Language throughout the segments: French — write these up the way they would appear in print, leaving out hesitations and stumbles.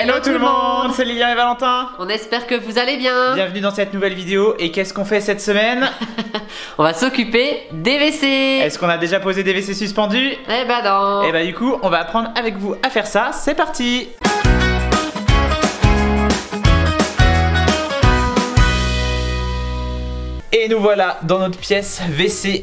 Hello tout le monde, c'est Lilian et Valentin. On espère que vous allez bien. Bienvenue dans cette nouvelle vidéo. Et qu'est-ce qu'on fait cette semaine? On va s'occuper des WC. Est-ce qu'on a déjà posé des WC suspendus? Eh bah non. Et bah du coup, on va apprendre avec vous à faire ça. C'est parti. Et nous voilà dans notre pièce WC.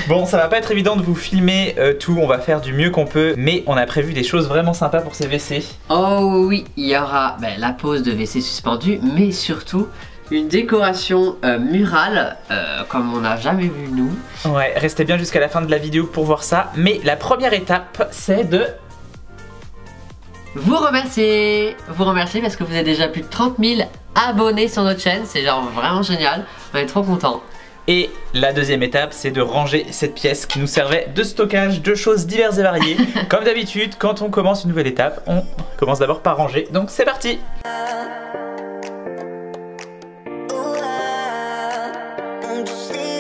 Bon, ça va pas être évident de vous filmer tout, on va faire du mieux qu'on peut, mais on a prévu des choses vraiment sympas pour ces WC. Oh oui, il y aura la pose de WC suspendu, mais surtout une décoration murale comme on n'a jamais vu nous. Ouais, restez bien jusqu'à la fin de la vidéo pour voir ça, mais la première étape, c'est de... Vous remercier parce que vous êtes déjà plus de 30 000 abonnés sur notre chaîne, c'est genre vraiment génial, on est trop contents. Et la deuxième étape, c'est de ranger cette pièce qui nous servait de stockage de choses diverses et variées. Comme d'habitude, quand on commence une nouvelle étape, on commence d'abord par ranger, donc c'est parti.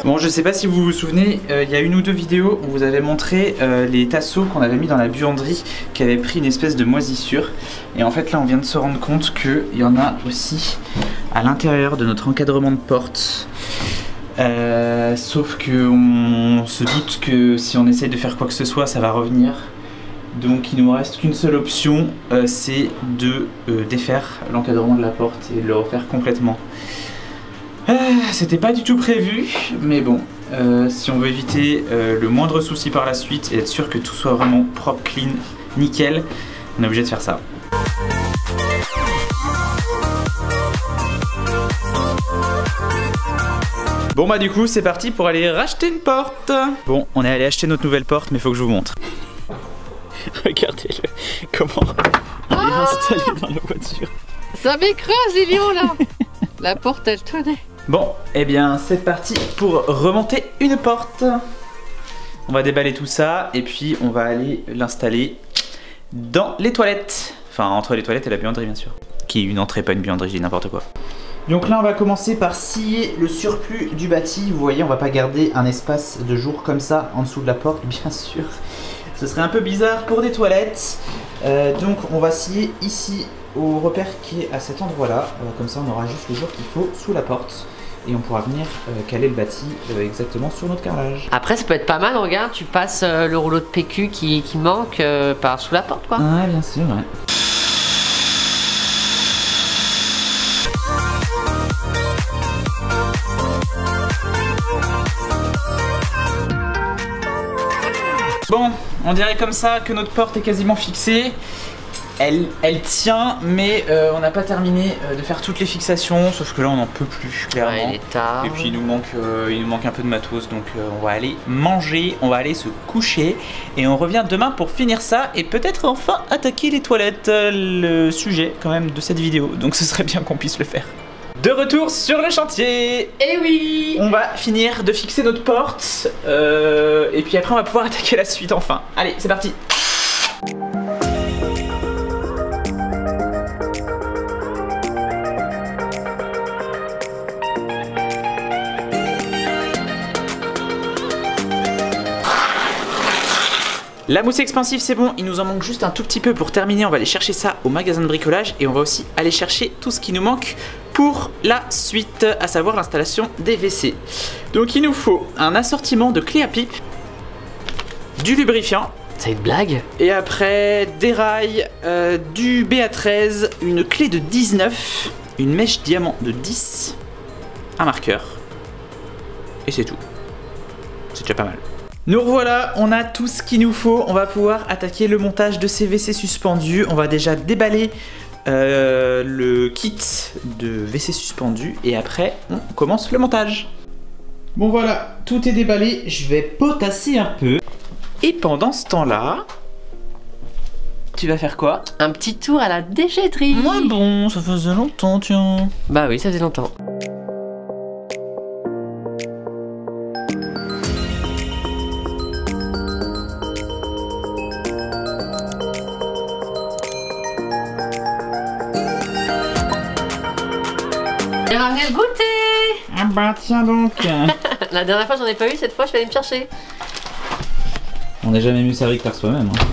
Bon, je sais pas si vous vous souvenez, il y a une ou deux vidéos où vous avez montré les tasseaux qu'on avait mis dans la buanderie qui avaient pris une espèce de moisissure. Et en fait là on vient de se rendre compte qu'il y en a aussi à l'intérieur de notre encadrement de porte. Sauf que on se doute que si on essaye de faire quoi que ce soit ça va revenir. Donc il nous reste qu'une seule option, c'est de défaire l'encadrement de la porte et de le refaire complètement. C'était pas du tout prévu, mais bon, si on veut éviter le moindre souci par la suite et être sûr que tout soit vraiment propre, clean, nickel, on est obligé de faire ça. Bon bah du coup c'est parti pour aller racheter une porte. Bon, on est allé acheter notre nouvelle porte, mais faut que je vous montre. Regardez-le, comment il est installé dans la voiture. Ça m'écrase Lilian là. La porte elle tenait. Bon, et bien c'est parti pour remonter une porte. On va déballer tout ça et puis on va aller l'installer dans les toilettes. Enfin entre les toilettes et la buanderie bien sûr. Qui est une entrée, pas une buanderie, je dis n'importe quoi. Donc là on va commencer par scier le surplus du bâti. Vous voyez, on va pas garder un espace de jour comme ça en dessous de la porte bien sûr. Ce serait un peu bizarre pour des toilettes. Donc on va scier ici au repère qui est à cet endroit là. Comme ça on aura juste le jour qu'il faut sous la porte. Et on pourra venir caler le bâti exactement sur notre carrelage. Après ça peut être pas mal, regarde, tu passes le rouleau de PQ qui manque par sous la porte quoi. Ouais bien sûr, ouais. Bon, on dirait comme ça que notre porte est quasiment fixée. Elle tient, mais on n'a pas terminé de faire toutes les fixations, sauf que là on n'en peut plus clairement. Ouais, il est tard. Et puis il nous manque un peu de matos, donc on va aller manger, on va aller se coucher et on revient demain pour finir ça et peut-être enfin attaquer les toilettes, le sujet quand même de cette vidéo, donc ce serait bien qu'on puisse le faire. De retour sur le chantier. Eh oui. On va finir de fixer notre porte et puis après on va pouvoir attaquer la suite enfin. Allez, c'est parti. La mousse expansive c'est bon, il nous en manque juste un tout petit peu pour terminer, on va aller chercher ça au magasin de bricolage et on va aussi aller chercher tout ce qui nous manque pour la suite, à savoir l'installation des WC. Donc il nous faut un assortiment de clés à pipe, du lubrifiant, c'est une blague? Et après des rails, du BA13, une clé de 19, une mèche diamant de 10, un marqueur et c'est tout. C'est déjà pas mal. Nous revoilà, on a tout ce qu'il nous faut, on va pouvoir attaquer le montage de ces WC suspendus. On va déjà déballer le kit de WC suspendus et après on commence le montage. Bon voilà, tout est déballé, je vais potasser un peu. Et pendant ce temps-là, tu vas faire quoi? Un petit tour à la déchetterie. Moi bon, ça faisait longtemps tiens. Bah oui, ça faisait longtemps. J'ai ramené le goûter. Ah bah tiens donc. La dernière fois j'en ai pas eu, cette fois je vais aller me chercher. On n'est jamais mieux servi que par soi-même. Hein.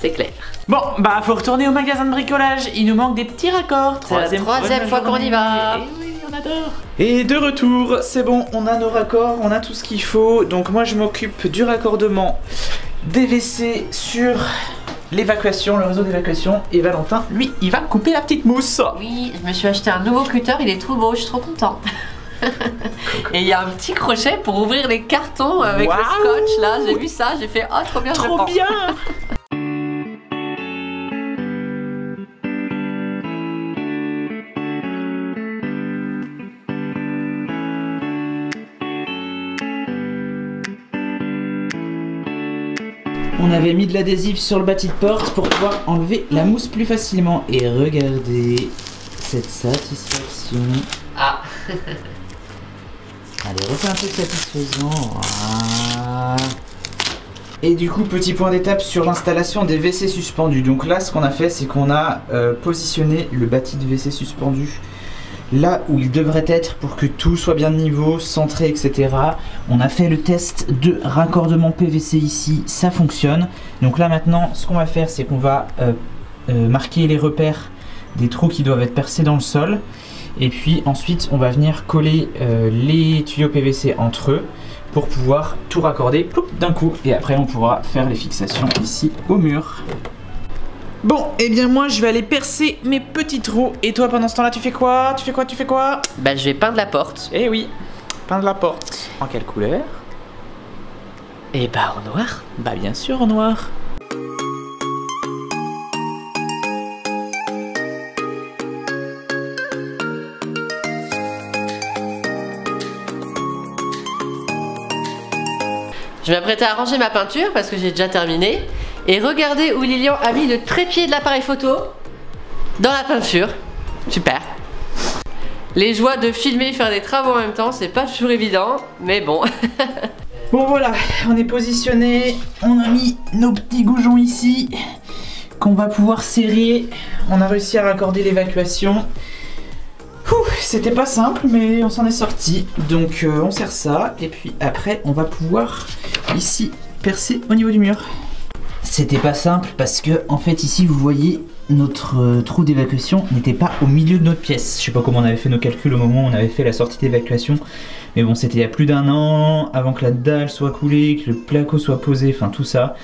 C'est clair. Bon, bah faut retourner au magasin de bricolage, il nous manque des petits raccords. C'est la troisième fois qu'on y va. Et oui, on adore. Et de retour, c'est bon, on a nos raccords, on a tout ce qu'il faut. Donc moi je m'occupe du raccordement des WC sur l'évacuation, le réseau d'évacuation. Et Valentin, lui, il va couper la petite mousse. Oui, je me suis acheté un nouveau cutter, il est trop beau, je suis trop content. Et il y a un petit crochet pour ouvrir les cartons avec le scotch là, j'ai vu ça, j'ai fait oh trop bien, trop bien. On avait mis de l'adhésif sur le bâti de porte pour pouvoir enlever la mousse plus facilement. Et regardez cette satisfaction. Ah. Allez, refais un truc satisfaisant. Voilà. Et du coup, petit point d'étape sur l'installation des WC suspendus. Donc là, ce qu'on a fait, c'est qu'on a positionné le bâti de WC suspendu là où il devrait être pour que tout soit bien de niveau, centré, etc. On a fait le test de raccordement PVC ici, ça fonctionne. Donc là maintenant, ce qu'on va faire, c'est qu'on va marquer les repères des trous qui doivent être percés dans le sol. Et puis ensuite, on va venir coller les tuyaux PVC entre eux pour pouvoir tout raccorder d'un coup. Et après, on pourra faire les fixations ici au mur. Bon, et bien moi je vais aller percer mes petits trous. Et toi pendant ce temps là tu fais quoi? Tu fais quoi? Bah je vais peindre la porte. Eh oui, peindre la porte. En quelle couleur? Et bah en noir. Bah bien sûr en noir. Je vais m'apprêter à ranger ma peinture parce que j'ai déjà terminé. Et regardez où Lilian a mis le trépied de l'appareil photo dans la peinture. Super. Les joies de filmer et faire des travaux en même temps, c'est pas toujours évident, mais bon. Bon voilà, on est positionné, on a mis nos petits goujons ici qu'on va pouvoir serrer. On a réussi à raccorder l'évacuation. C'était pas simple, mais on s'en est sorti. Donc on serre ça et puis après on va pouvoir ici percer au niveau du mur. C'était pas simple parce que en fait ici vous voyez notre trou d'évacuation n'était pas au milieu de notre pièce. Je sais pas comment on avait fait nos calculs au moment où on avait fait la sortie d'évacuation, mais bon c'était il y a plus d'un an, avant que la dalle soit coulée, que le placo soit posé, enfin tout ça.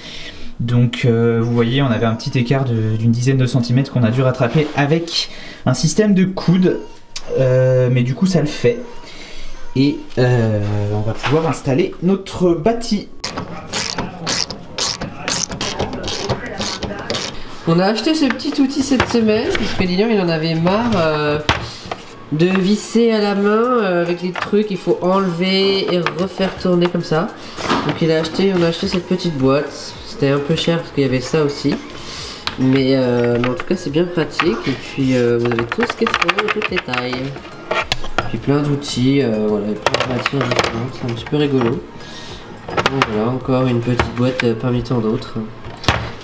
Donc vous voyez on avait un petit écart d'une dizaine de centimètres qu'on a dû rattraper avec un système de coude, mais du coup ça le fait. Et on va pouvoir installer notre bâti. On a acheté ce petit outil cette semaine, puisque Lilian il en avait marre de visser à la main avec les trucs, il faut enlever et refaire tourner comme ça. Donc on a acheté cette petite boîte, c'était un peu cher parce qu'il y avait ça aussi. Mais en tout cas c'est bien pratique et puis vous avez tout ce qu'il faut, toutes les tailles. Puis plein d'outils, voilà, plein de matières différentes, c'est un petit peu rigolo. Donc voilà, encore une petite boîte parmi tant d'autres.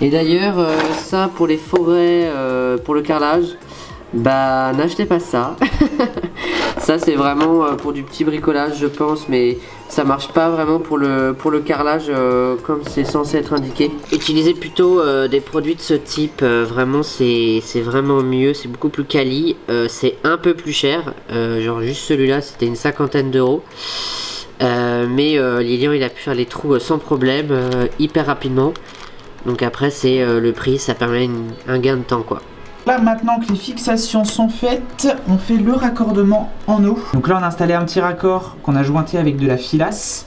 Et d'ailleurs, ça pour les forêts, pour le carrelage, bah n'achetez pas ça. Ça c'est vraiment pour du petit bricolage je pense, mais ça marche pas vraiment pour le carrelage comme c'est censé être indiqué. Utilisez plutôt des produits de ce type, vraiment c'est vraiment mieux, c'est beaucoup plus quali, c'est un peu plus cher, genre juste celui-là c'était une 50aine d'euros. Mais Lilian il a pu faire les trous sans problème, hyper rapidement. Donc après c'est le prix, ça permet un gain de temps quoi. Là maintenant que les fixations sont faites, on fait le raccordement en eau. Donc là on a installé un petit raccord qu'on a jointé avec de la filasse.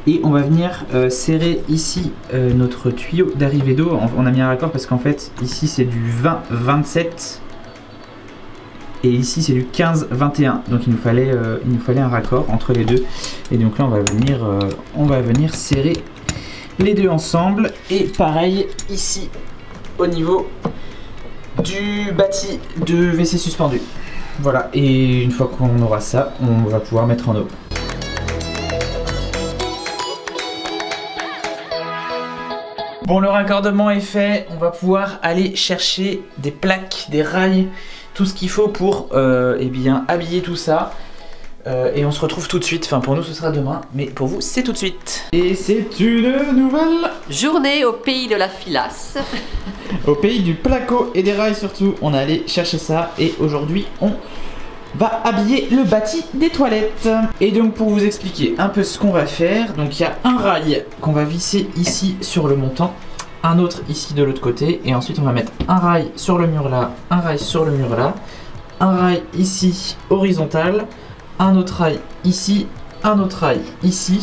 Et on va venir serrer ici notre tuyau d'arrivée d'eau. On a mis un raccord parce qu'en fait ici c'est du 20-27 et ici c'est du 15-21. Donc il nous fallait un raccord entre les deux. Et donc là on va venir serrer les deux ensemble. Et pareil ici au niveau du bâti de WC suspendu. Voilà, et une fois qu'on aura ça, on va pouvoir mettre en eau. Bon, le raccordement est fait, on va pouvoir aller chercher des plaques, des rails, tout ce qu'il faut pour eh bien habiller tout ça. Et on se retrouve tout de suite, enfin pour nous ce sera demain, mais pour vous c'est tout de suite. Et c'est une nouvelle journée au pays de la filasse. Au pays du placo et des rails surtout, on est allé chercher ça et aujourd'hui on va habiller le bâti des toilettes. Et donc pour vous expliquer un peu ce qu'on va faire, donc il y a un rail qu'on va visser ici sur le montant, un autre ici de l'autre côté, et ensuite on va mettre un rail sur le mur là, un rail sur le mur là, un rail ici horizontal, un autre rail ici, un autre rail ici,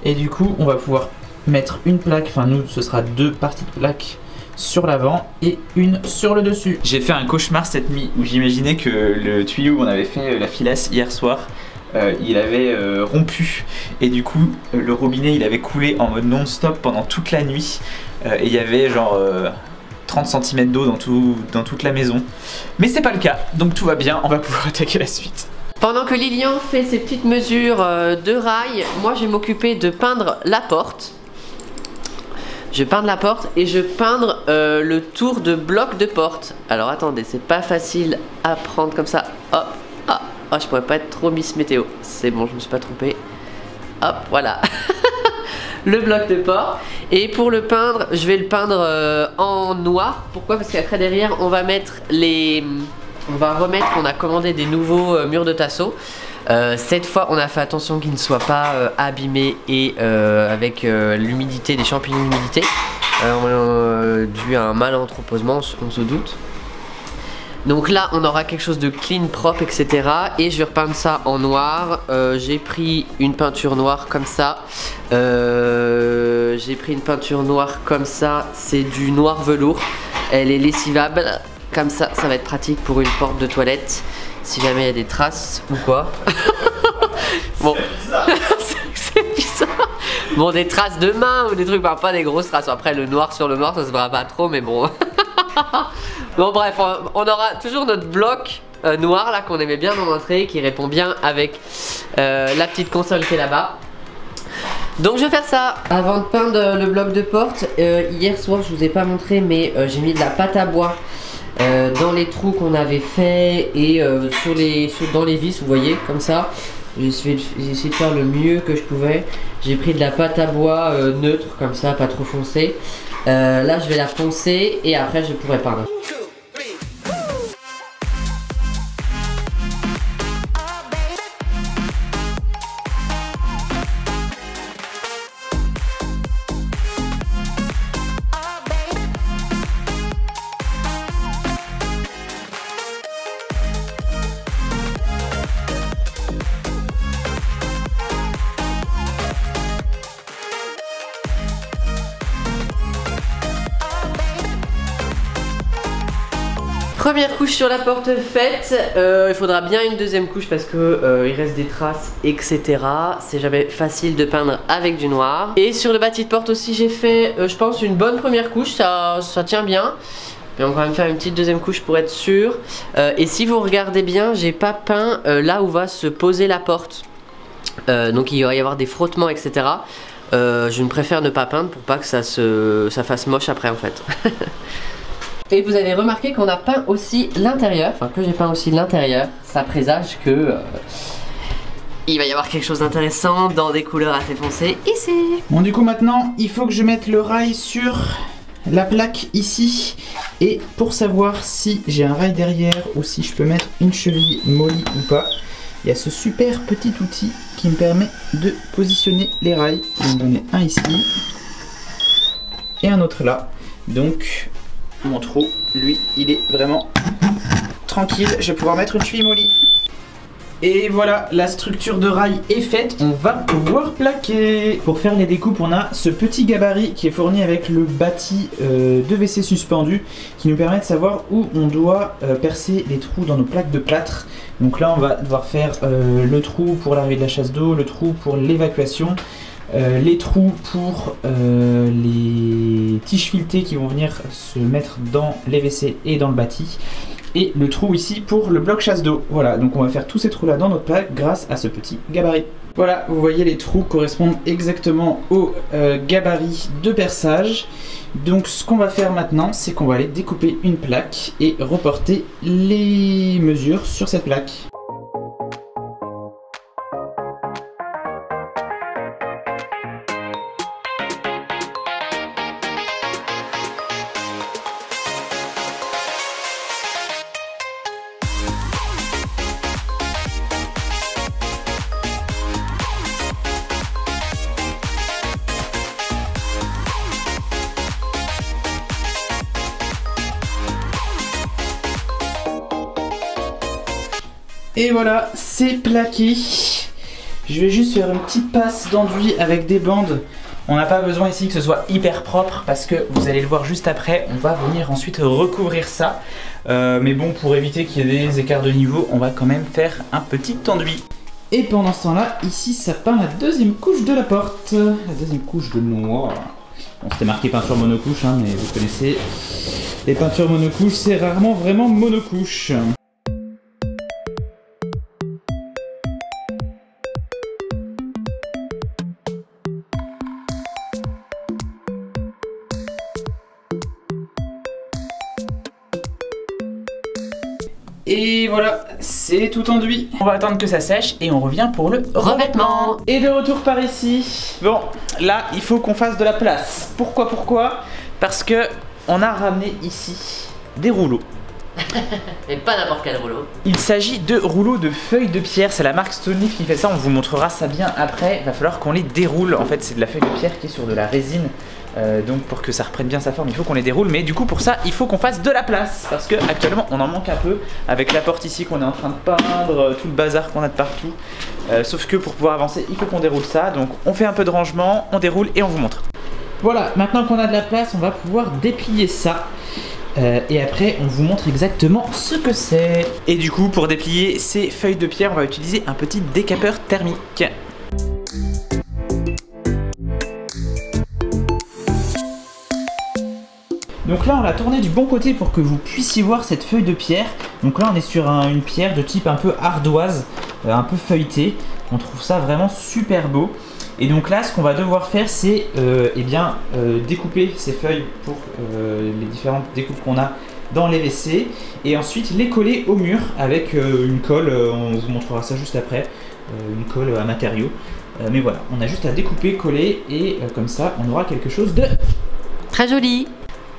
et du coup on va pouvoir mettre une plaque, enfin nous ce sera deux parties de plaque sur l'avant et une sur le dessus. J'ai fait un cauchemar cette nuit où j'imaginais que le tuyau où on avait fait la filasse hier soir, il avait rompu et du coup le robinet il avait coulé en mode non-stop pendant toute la nuit et il y avait genre 30 cm d'eau dans toute la maison. Mais c'est pas le cas, donc tout va bien, on va pouvoir attaquer la suite. Pendant que Lilian fait ses petites mesures de rail, moi je vais m'occuper de peindre la porte. Je peindre la porte et je peindre le tour de bloc de porte. Alors attendez, c'est pas facile à prendre comme ça. Hop, ah, oh, je pourrais pas être trop Miss Météo. C'est bon, je me suis pas trompée. Hop, voilà. Le bloc de porte. Et pour le peindre, je vais le peindre en noir. Pourquoi? Parce qu'après derrière, on va mettre les... On va remettre, on a commandé des nouveaux murs de tasseau. Cette fois on a fait attention qu'ils ne soient pas abîmés et avec l'humidité, des champignons d'humidité dû à un mal entreposement, on se doute. Donc là on aura quelque chose de clean, propre, etc. Et je vais repeindre ça en noir. J'ai pris une peinture noire comme ça. C'est du noir velours. Elle est lessivable. Comme ça, ça va être pratique pour une porte de toilette. Si jamais il y a des traces ou quoi. Bon, c'est bizarre. Bon, des traces de main ou des trucs, bah, pas des grosses traces. Après, le noir sur le noir, ça se verra pas trop, mais bon. Bon, bref, on aura toujours notre bloc noir là qu'on aimait bien en entrée, qui répond bien avec la petite console qui est là-bas. Donc je vais faire ça. Avant de peindre le bloc de porte, hier soir je vous ai pas montré, mais j'ai mis de la pâte à bois dans les trous qu'on avait fait et dans les vis, vous voyez, comme ça. J'ai essayé de faire le mieux que je pouvais. J'ai pris de la pâte à bois neutre, comme ça, pas trop foncée. Là je vais la poncer et après je pourrai peindre. Première couche sur la porte faite, il faudra bien une deuxième couche parce que il reste des traces, etc. C'est jamais facile de peindre avec du noir. Et sur le bâti de porte aussi j'ai fait, je pense, une bonne première couche, ça tient bien. Mais on va quand même faire une petite deuxième couche pour être sûr. Et si vous regardez bien, j'ai pas peint là où va se poser la porte. Donc il va y avoir des frottements, etc. Je ne préfère ne pas peindre pour pas que ça fasse moche après en fait. Et vous avez remarqué qu'on a peint aussi l'intérieur, enfin que j'ai peint aussi l'intérieur. Ça présage que il va y avoir quelque chose d'intéressant dans des couleurs assez foncées ici. Bon, du coup maintenant il faut que je mette le rail sur la plaque ici. Et pour savoir si j'ai un rail derrière ou si je peux mettre une cheville molly ou pas, il y a ce super petit outil qui me permet de positionner les rails. Je vais en donner un ici et un autre là. Donc mon trou, lui, il est vraiment tranquille. Je vais pouvoir mettre une cheville molly. Et voilà, la structure de rail est faite. On va pouvoir plaquer. Pour faire les découpes, on a ce petit gabarit qui est fourni avec le bâti de WC suspendu qui nous permet de savoir où on doit percer les trous dans nos plaques de plâtre. Donc là, on va devoir faire le trou pour l'arrivée de la chasse d'eau, le trou pour l'évacuation, les trous pour les tiges filetées qui vont venir se mettre dans les WC et dans le bâti, et le trou ici pour le bloc chasse d'eau. Voilà, donc on va faire tous ces trous là dans notre plaque grâce à ce petit gabarit. Voilà, vous voyez, les trous correspondent exactement au gabarit de perçage. Donc ce qu'on va faire maintenant, c'est qu'on va aller découper une plaque et reporter les mesures sur cette plaque. Et voilà, c'est plaqué. Je vais juste faire une petite passe d'enduit avec des bandes. On n'a pas besoin ici que ce soit hyper propre parce que vous allez le voir juste après, on va venir ensuite recouvrir ça. Mais bon, pour éviter qu'il y ait des écarts de niveau, on va quand même faire un petit enduit. Et pendant ce temps-là, ici ça peint la deuxième couche de la porte. La deuxième couche de noir. Bon, c'était marqué peinture monocouche, hein, mais vous connaissez, les peintures monocouches, c'est rarement vraiment monocouche. Et voilà, c'est tout enduit. On va attendre que ça sèche et on revient pour le revêtement. Et de retour par ici. Bon, là, il faut qu'on fasse de la place. Pourquoi? Parce que on a ramené ici des rouleaux. Et pas n'importe quel rouleau. Il s'agit de rouleaux de feuilles de pierre. C'est la marque Stone Leaf qui fait ça. On vous montrera ça bien après. Il va falloir qu'on les déroule. En fait, c'est de la feuille de pierre qui est sur de la résine. Donc pour que ça reprenne bien sa forme, il faut qu'on les déroule. Mais du coup, pour ça, il faut qu'on fasse de la place. Parce que actuellement, on en manque un peu. Avec la porte ici qu'on est en train de peindre, tout le bazar qu'on a de partout. Sauf que pour pouvoir avancer, il faut qu'on déroule ça. Donc on fait un peu de rangement, on déroule et on vous montre. Voilà, maintenant qu'on a de la place, on va pouvoir déplier ça. Et après on vous montre exactement ce que c'est. Et du coup pour déplier ces feuilles de pierre, on va utiliser un petit décapeur thermique. Donc là on l'a tourné du bon côté pour que vous puissiez voir cette feuille de pierre. Donc là on est sur une pierre de type un peu ardoise, un peu feuilletée. On trouve ça vraiment super beau. Et donc là, ce qu'on va devoir faire, c'est découper ces feuilles pour les différentes découpes qu'on a dans les WC et ensuite les coller au mur avec une colle, on vous montrera ça juste après, une colle à matériaux. Mais voilà, on a juste à découper, coller et comme ça, on aura quelque chose de très joli.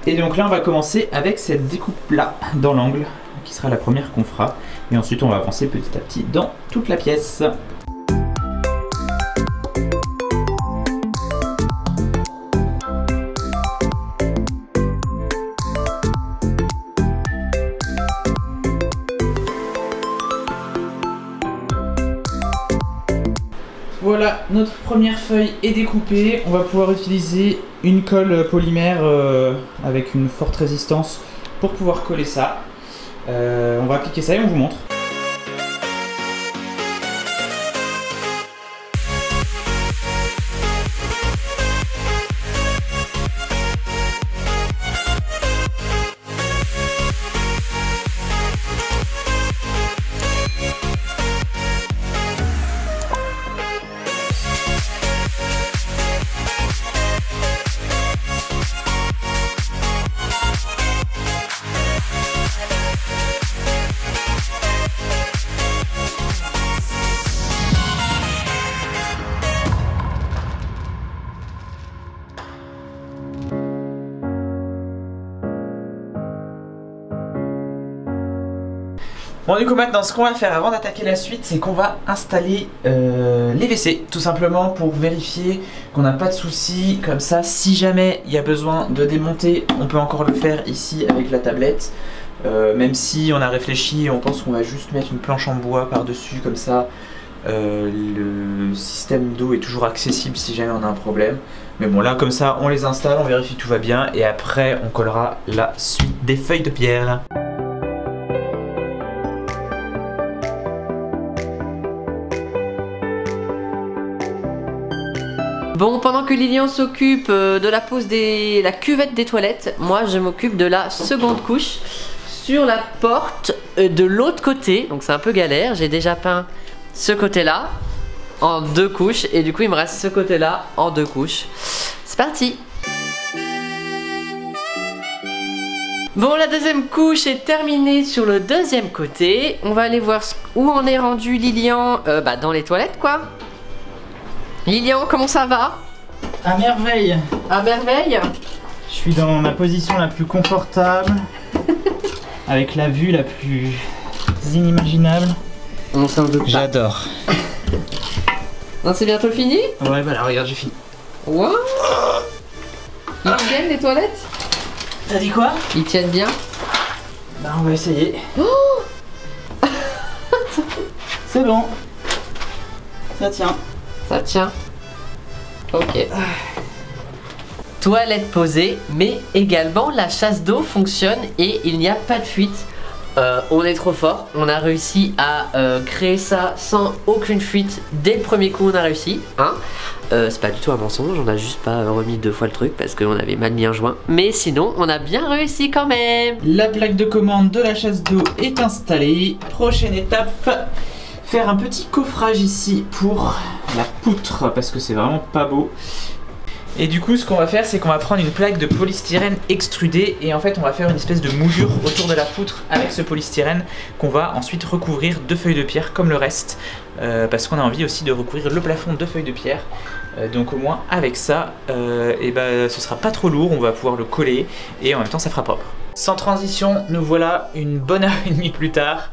Et donc là, on va commencer avec cette découpe-là dans l'angle, qui sera la première qu'on fera. Et ensuite, on va avancer petit à petit dans toute la pièce. Voilà, notre première feuille est découpée. On va pouvoir utiliser une colle polymère avec une forte résistance pour pouvoir coller ça. On va appliquer ça et on vous montre. Bon du coup maintenant ce qu'on va faire avant d'attaquer la suite, c'est qu'on va installer les WC tout simplement pour vérifier qu'on n'a pas de soucis. Comme ça si jamais il y a besoin de démonter, on peut encore le faire ici avec la tablette. Même si on a réfléchi, on pense qu'on va juste mettre une planche en bois par dessus comme ça. Le système d'eau est toujours accessible si jamais on a un problème. Mais bon là comme ça on les installe, on vérifie que tout va bien et après on collera la suite des feuilles de pierre. Bon, pendant que Lilian s'occupe de la pose de la cuvette des toilettes, moi je m'occupe de la seconde couche sur la porte de l'autre côté. Donc c'est un peu galère, j'ai déjà peint ce côté-là en 2 couches et du coup il me reste ce côté-là en 2 couches. C'est parti! Bon, la deuxième couche est terminée sur le deuxième côté. On va aller voir où en est rendu Lilian dans les toilettes quoi. Lilian, comment ça va? À merveille! À merveille! Je suis dans ma position la plus confortable, avec la vue la plus inimaginable. On s'en doute pas. J'adore. Non, c'est bientôt fini? Ouais, voilà, regarde, j'ai fini. Wow! Ils tiennent les toilettes? T'as dit quoi? Ils tiennent bien? Bah, on va essayer. Oh C'est bon. Ça tient. Ça tient. Ok. Toilette posée, mais également la chasse d'eau fonctionne et il n'y a pas de fuite. On est trop fort, on a réussi à créer ça sans aucune fuite. Dès le premier coup on a réussi, hein. C'est pas du tout un mensonge, on a juste pas remis 2 fois le truc parce qu'on avait mal mis un joint. Mais sinon on a bien réussi quand même. La plaque de commande de la chasse d'eau est installée. Prochaine étape, faire un petit coffrage ici pour la poutre parce que c'est vraiment pas beau. Et du coup ce qu'on va faire c'est qu'on va prendre une plaque de polystyrène extrudée et en fait on va faire une espèce de moulure autour de la poutre avec ce polystyrène qu'on va ensuite recouvrir de feuilles de pierre comme le reste parce qu'on a envie aussi de recouvrir le plafond de feuilles de pierre. Donc au moins avec ça ce sera pas trop lourd, on va pouvoir le coller et en même temps ça fera propre. Sans transition, nous voilà une bonne heure et demie plus tard.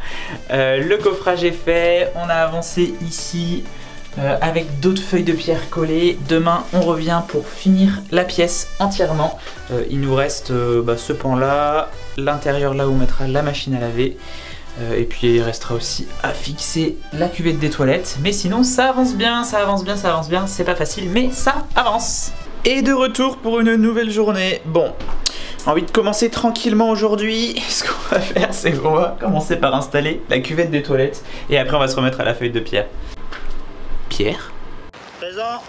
Le coffrage est fait, on a avancé ici avec d'autres feuilles de pierre collées. Demain on revient pour finir la pièce entièrement. Il nous reste ce pan là, l'intérieur là où on mettra la machine à laver et puis il restera aussi à fixer la cuvette des toilettes. Mais sinon ça avance bien, ça avance bien, ça avance bien. C'est pas facile mais ça avance. Et de retour pour une nouvelle journée. Bon, envie de commencer tranquillement aujourd'hui. Ce qu'on va faire c'est qu'on va commencer par installer la cuvette des toilettes et après on va se remettre à la feuille de pierre. Pierre. Présent.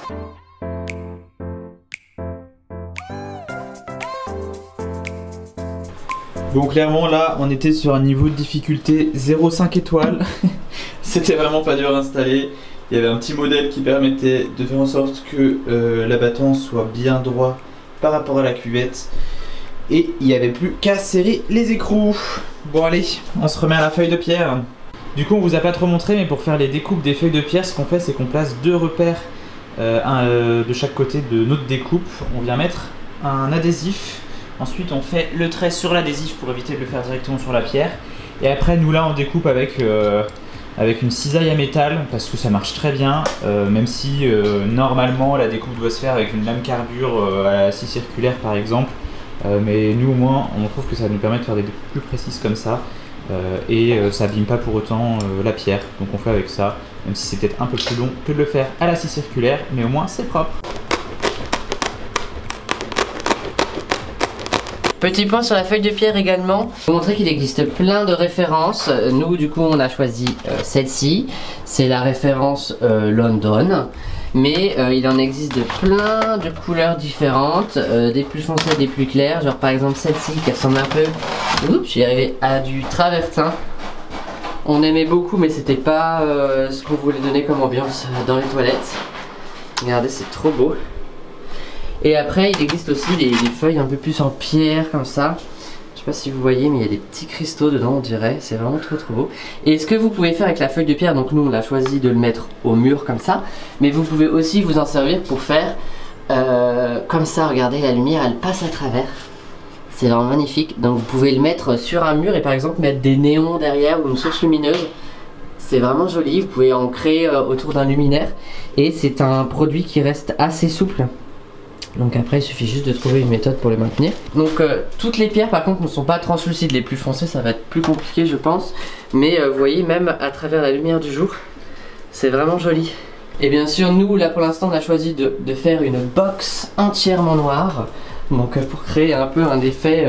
Bon clairement là on était sur un niveau de difficulté 0,5 étoiles. C'était vraiment pas dur à installer. Il y avait un petit modèle qui permettait de faire en sorte que l'abattant soit bien droit par rapport à la cuvette. Et il n'y avait plus qu'à serrer les écrous. Bon allez, on se remet à la feuille de pierre. Du coup on vous a pas trop montré mais pour faire les découpes des feuilles de pierre ce qu'on fait c'est qu'on place 2 repères de chaque côté de notre découpe. On vient mettre un adhésif, ensuite on fait le trait sur l'adhésif pour éviter de le faire directement sur la pierre et après nous là on découpe avec une cisaille à métal parce que ça marche très bien même si normalement la découpe doit se faire avec une lame carbure à la scie circulaire par exemple mais nous au moins on trouve que ça nous permet de faire des découpes plus précises comme ça. Ça abîme pas pour autant la pierre, donc on fait avec ça, même si c'est peut-être un peu plus long que de le faire à la scie circulaire, mais au moins c'est propre. Petit point sur la feuille de pierre également, pour montrer qu'il existe plein de références. Nous du coup on a choisi celle-ci, c'est la référence London. Mais il en existe de plein de couleurs différentes, des plus foncées, des plus claires. Genre par exemple celle-ci qui ressemble un peu, oups, j'y arrivais, à du travertin. On aimait beaucoup mais c'était pas ce qu'on voulait donner comme ambiance dans les toilettes. Regardez, c'est trop beau. Et après il existe aussi des feuilles un peu plus en pierre comme ça. Je sais pas si vous voyez mais il y a des petits cristaux dedans on dirait, c'est vraiment trop beau. Et ce que vous pouvez faire avec la feuille de pierre, donc nous on a choisi de le mettre au mur comme ça, mais vous pouvez aussi vous en servir pour faire comme ça, regardez la lumière elle passe à travers. C'est vraiment magnifique, donc vous pouvez le mettre sur un mur et par exemple mettre des néons derrière ou une source lumineuse. C'est vraiment joli, vous pouvez en créer autour d'un luminaire et c'est un produit qui reste assez souple. Donc après il suffit juste de trouver une méthode pour le maintenir. Donc toutes les pierres par contre ne sont pas translucides, les plus foncées ça va être plus compliqué je pense. Mais vous voyez même à travers la lumière du jour, c'est vraiment joli. Et bien sûr nous là pour l'instant on a choisi de faire une box entièrement noire. Donc pour créer un peu un effet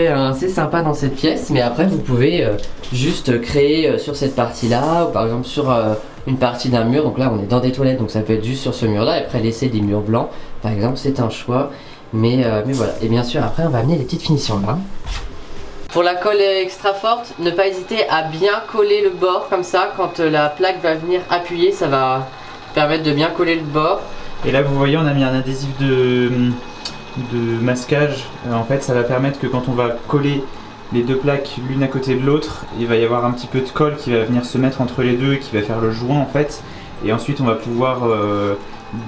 assez sympa dans cette pièce. Mais après vous pouvez juste créer sur cette partie là ou par exemple sur une partie d'un mur. Donc là on est dans des toilettes donc ça peut être juste sur ce mur là. Et après laisser des murs blancs par exemple c'est un choix. Mais voilà. Et bien sûr après on va amener les petites finitions là. Pour la colle extra forte, ne pas hésiter à bien coller le bord comme ça. Quand la plaque va venir appuyer ça va permettre de bien coller le bord. Et là vous voyez on a mis un adhésif de masquage. En fait ça va permettre que quand on va coller les deux plaques l'une à côté de l'autre, il va y avoir un petit peu de colle qui va venir se mettre entre les deux et qui va faire le joint en fait. Et ensuite on va pouvoir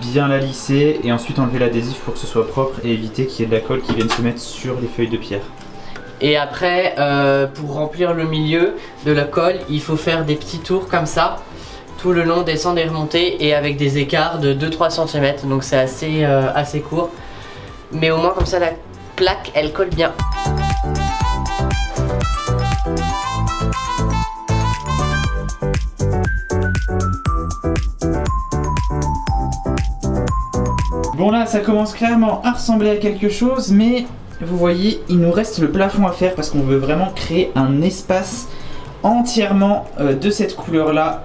bien la lisser et ensuite enlever l'adhésif pour que ce soit propre et éviter qu'il y ait de la colle qui vienne se mettre sur les feuilles de pierre. Et après pour remplir le milieu de la colle il faut faire des petits tours comme ça tout le long, descendre et remonter, et avec des écarts de 2-3 cm, donc c'est assez court. Mais au moins comme ça la plaque elle colle bien. Bon là ça commence clairement à ressembler à quelque chose, mais vous voyez il nous reste le plafond à faire parce qu'on veut vraiment créer un espace entièrement de cette couleur là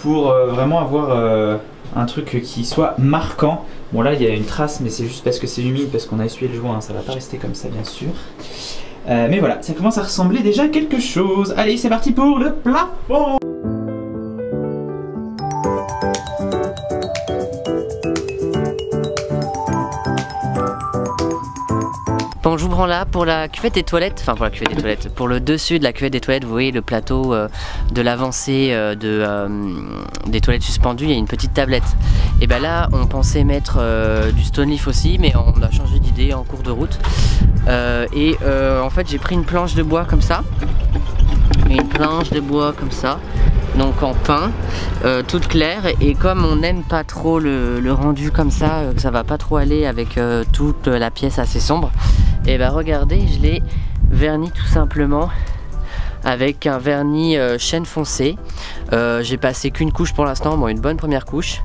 pour vraiment avoir un truc qui soit marquant. Bon là il y a une trace mais c'est juste parce que c'est humide, parce qu'on a essuyé le joint, hein. Ça va pas rester comme ça bien sûr. Mais voilà, ça commence à ressembler déjà à quelque chose. Allez c'est parti pour le plafond. Bon, je vous prends là pour la cuvette des toilettes, enfin pour la cuvette des toilettes, pour le dessus de la cuvette des toilettes, vous voyez le plateau de l'avancée des toilettes suspendues, il y a une petite tablette. Et ben là, on pensait mettre du stone leaf aussi, mais on a changé d'idée en cours de route. En fait, j'ai pris une planche de bois comme ça, donc en pin, toute claire, et comme on n'aime pas trop le rendu comme ça, que ça va pas trop aller avec toute la pièce assez sombre, et bah regardez, je l'ai verni tout simplement avec un vernis chêne foncé. J'ai passé qu'une couche pour l'instant, bon une bonne première couche.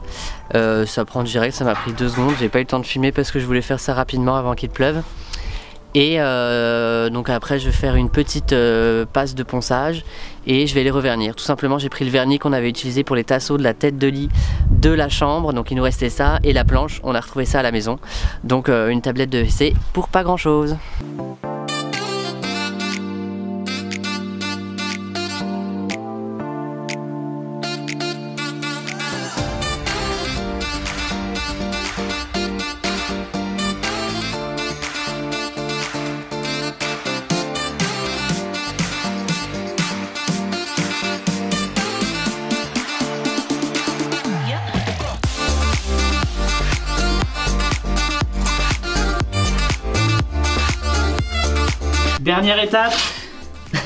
Ça prend direct, ça m'a pris 2 secondes, j'ai pas eu le temps de filmer parce que je voulais faire ça rapidement avant qu'il pleuve. Et donc après je vais faire une petite passe de ponçage et je vais les revernir. Tout simplement j'ai pris le vernis qu'on avait utilisé pour les tasseaux de la tête de lit de la chambre, donc il nous restait ça, et la planche, on a retrouvé ça à la maison. Donc une tablette de WC pour pas grand chose. Dernière étape,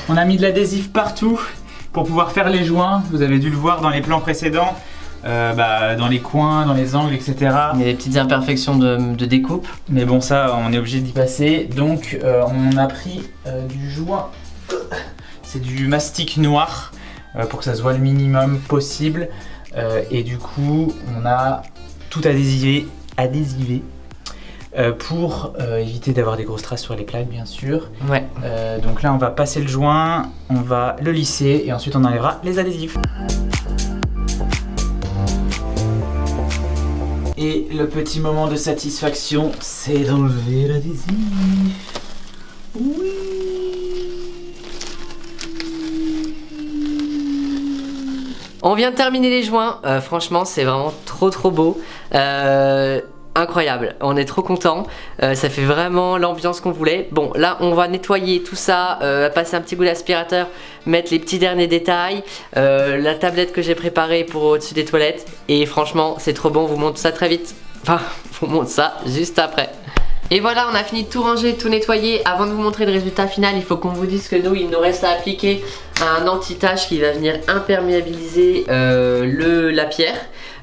on a mis de l'adhésif partout pour pouvoir faire les joints. Vous avez dû le voir dans les plans précédents, dans les coins, dans les angles, etc. Il y a des petites imperfections de découpe. Mais bon, ça, on est obligé d'y passer. Donc, on a pris du joint, c'est du mastic noir pour que ça se voit le minimum possible. Et du coup, on a tout adhésivé. Pour éviter d'avoir des grosses traces sur les plaques bien sûr. Ouais. Donc là on va passer le joint, on va le lisser et ensuite on enlèvera les adhésifs. Et le petit moment de satisfaction, c'est d'enlever l'adhésif. Oui. On vient de terminer les joints, franchement c'est vraiment trop beau. Incroyable, on est trop content, ça fait vraiment l'ambiance qu'on voulait. Bon là on va nettoyer tout ça, passer un petit coup d'aspirateur, mettre les petits derniers détails, la tablette que j'ai préparée pour au-dessus des toilettes, et franchement c'est trop bon, on vous montre ça très vite. Enfin, on vous montre ça juste après. Et voilà, on a fini de tout ranger, tout nettoyer. Avant de vous montrer le résultat final, il faut qu'on vous dise que nous, il nous reste à appliquer un anti-tache qui va venir imperméabiliser la pierre.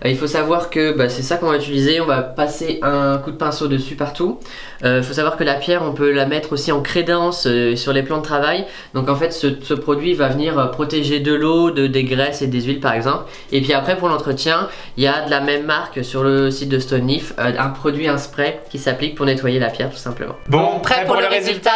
Il faut savoir que c'est ça qu'on va utiliser, on va passer un coup de pinceau dessus partout. Il faut savoir que la pierre, on peut la mettre aussi en crédence sur les plans de travail. Donc en fait, ce produit va venir protéger de l'eau, des graisses et des huiles par exemple. Et puis après, pour l'entretien, il y a de la même marque sur le site de Stone Leaf, un produit, un spray qui s'applique pour nettoyer la pierre tout simplement. Bon, prêt pour le résultat?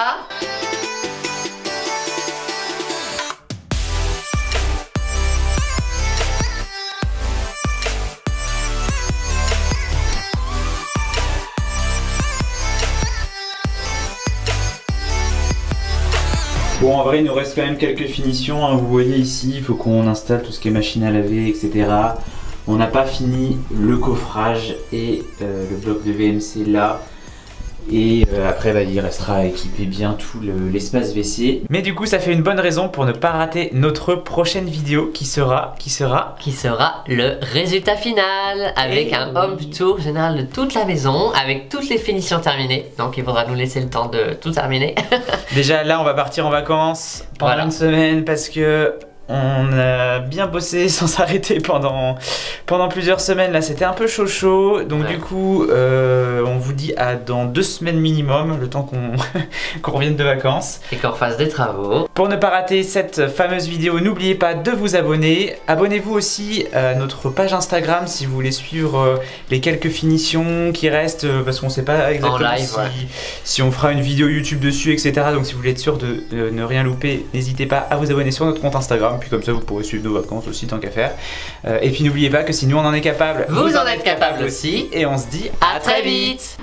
Bon, en vrai, il nous reste quand même quelques finitions, hein. Vous voyez ici, il faut qu'on installe tout ce qui est machine à laver, etc. On n'a pas fini le coffrage et le bloc de VMC là. Et après il restera à équiper bien tout l'espace WC. Mais du coup ça fait une bonne raison pour ne pas rater notre prochaine vidéo qui sera le résultat final avec un home tour général de toute la maison avec toutes les finitions terminées. Donc il faudra nous laisser le temps de tout terminer. Déjà là on va partir en vacances pendant une semaine parce que On a bien bossé sans s'arrêter pendant plusieurs semaines. Là, c'était un peu chaud. Donc Ouais. du coup, on vous dit à dans 2 semaines minimum, le temps qu'on qu'on revienne de vacances. Et qu'on refasse des travaux. Pour ne pas rater cette fameuse vidéo, n'oubliez pas de vous abonner. Abonnez-vous aussi à notre page Instagram si vous voulez suivre les quelques finitions qui restent, parce qu'on sait pas exactement live, ouais. si on fera une vidéo YouTube dessus, etc. Donc si vous voulez être sûr de ne rien louper, n'hésitez pas à vous abonner sur notre compte Instagram. Puis comme ça, vous pourrez suivre nos vacances aussi, tant qu'à faire. Et puis n'oubliez pas que si nous on en est capable, Vous en êtes capable aussi. Et on se dit À très vite.